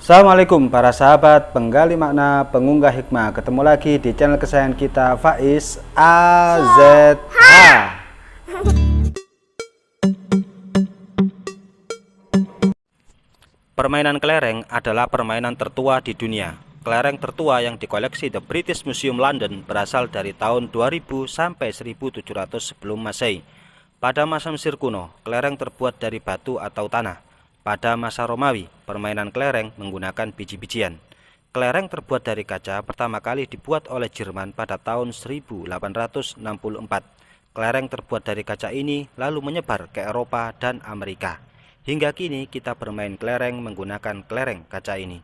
Assalamualaikum para sahabat penggali makna pengunggah hikmah. Ketemu lagi di channel kesayangan kita, Faiz AZH. Permainan kelereng adalah permainan tertua di dunia. Kelereng tertua yang dikoleksi The British Museum London berasal dari tahun 2000 sampai 1700 sebelum Masehi. Pada masa Mesir kuno, kelereng terbuat dari batu atau tanah. Pada masa Romawi, permainan kelereng menggunakan biji-bijian. Kelereng terbuat dari kaca pertama kali dibuat oleh Jerman pada tahun 1864. Kelereng terbuat dari kaca ini lalu menyebar ke Eropa dan Amerika. Hingga kini kita bermain kelereng menggunakan kelereng kaca ini.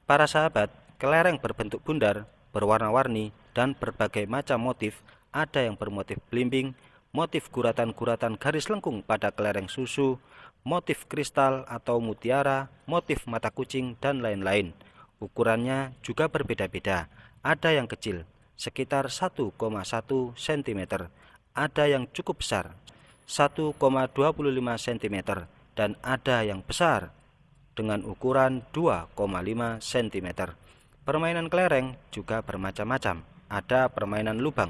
Para sahabat, kelereng berbentuk bundar, berwarna-warni, dan berbagai macam motif. Ada yang bermotif belimbing, motif guratan-guratan garis lengkung pada kelereng susu, motif kristal atau mutiara, motif mata kucing, dan lain-lain. Ukurannya juga berbeda-beda. Ada yang kecil, sekitar 1,1 cm, ada yang cukup besar, 1,25 cm, dan ada yang besar dengan ukuran 2,5 cm. Permainan kelereng juga bermacam-macam. Ada permainan lubang,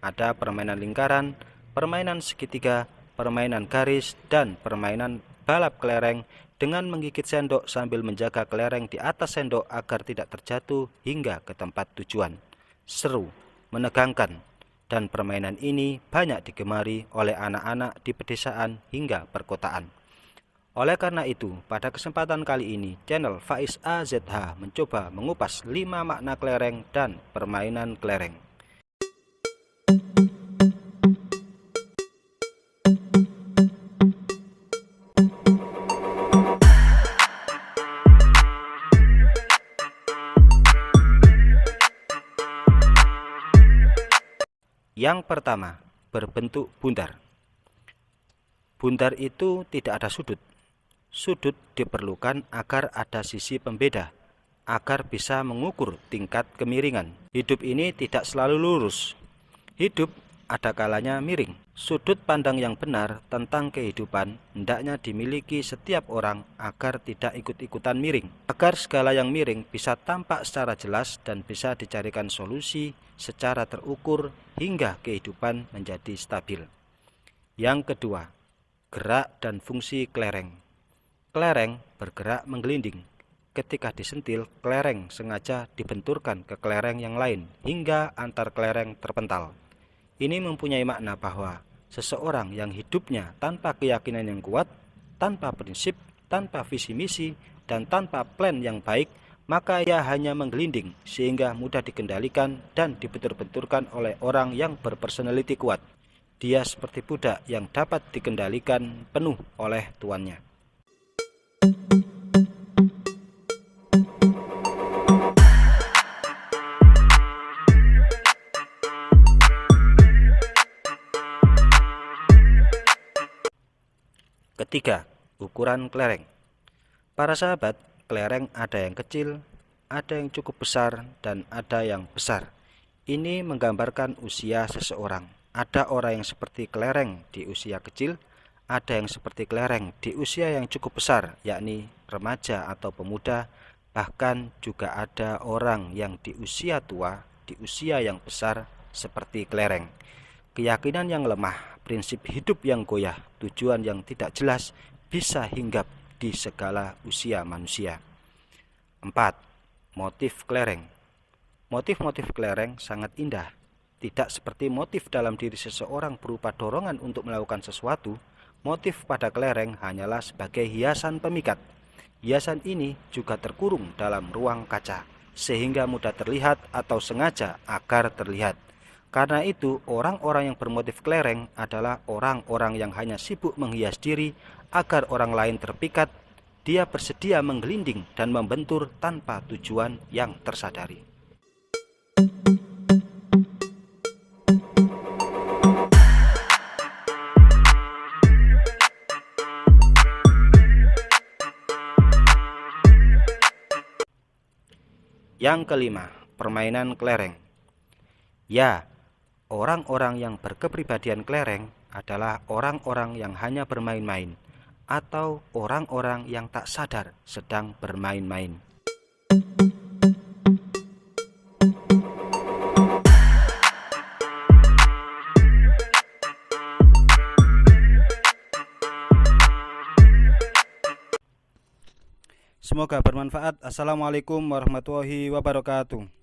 ada permainan lingkaran, permainan segitiga, permainan garis, dan permainan balap kelereng dengan menggigit sendok sambil menjaga kelereng di atas sendok agar tidak terjatuh hingga ke tempat tujuan. Seru, menegangkan, dan permainan ini banyak digemari oleh anak-anak di pedesaan hingga perkotaan. Oleh karena itu, pada kesempatan kali ini, channel Faiz AZH mencoba mengupas 5 makna kelereng dan permainan kelereng. Yang pertama, berbentuk bundar. Bundar itu tidak ada sudut. Sudut diperlukan agar ada sisi pembeda, agar bisa mengukur tingkat kemiringan. Hidup ini tidak selalu lurus. Hidup ada kalanya miring. Sudut pandang yang benar tentang kehidupan hendaknya dimiliki setiap orang agar tidak ikut-ikutan miring. Agar segala yang miring bisa tampak secara jelas dan bisa dicarikan solusi secara terukur hingga kehidupan menjadi stabil. Yang kedua, gerak dan fungsi kelereng. Kelereng bergerak menggelinding. Ketika disentil, kelereng sengaja dibenturkan ke kelereng yang lain hingga antar kelereng terpental. Ini mempunyai makna bahwa seseorang yang hidupnya tanpa keyakinan yang kuat, tanpa prinsip, tanpa visi misi, dan tanpa plan yang baik, maka ia hanya menggelinding sehingga mudah dikendalikan dan dibentur-benturkan oleh orang yang berpersonaliti kuat. Dia seperti budak yang dapat dikendalikan penuh oleh tuannya. Ketiga, ukuran kelereng. Para sahabat, kelereng ada yang kecil, ada yang cukup besar, dan ada yang besar. Ini menggambarkan usia seseorang. Ada orang yang seperti kelereng di usia kecil, ada yang seperti kelereng di usia yang cukup besar, yakni remaja atau pemuda. Bahkan juga ada orang yang di usia tua, di usia yang besar seperti kelereng. Keyakinan yang lemah, prinsip hidup yang goyah, tujuan yang tidak jelas bisa hinggap di segala usia manusia. 4. Motif kelereng. Motif-motif kelereng sangat indah. Tidak seperti motif dalam diri seseorang berupa dorongan untuk melakukan sesuatu. Motif pada kelereng hanyalah sebagai hiasan pemikat. Hiasan ini juga terkurung dalam ruang kaca, sehingga mudah terlihat atau sengaja agar terlihat. Karena itu, orang-orang yang bermotif kelereng adalah orang-orang yang hanya sibuk menghias diri agar orang lain terpikat. Dia bersedia menggelinding dan membentur tanpa tujuan yang tersadari. Yang kelima, permainan kelereng. Ya, orang-orang yang berkepribadian kelereng adalah orang-orang yang hanya bermain-main atau orang-orang yang tak sadar sedang bermain-main. Semoga bermanfaat. Assalamualaikum warahmatullahi wabarakatuh.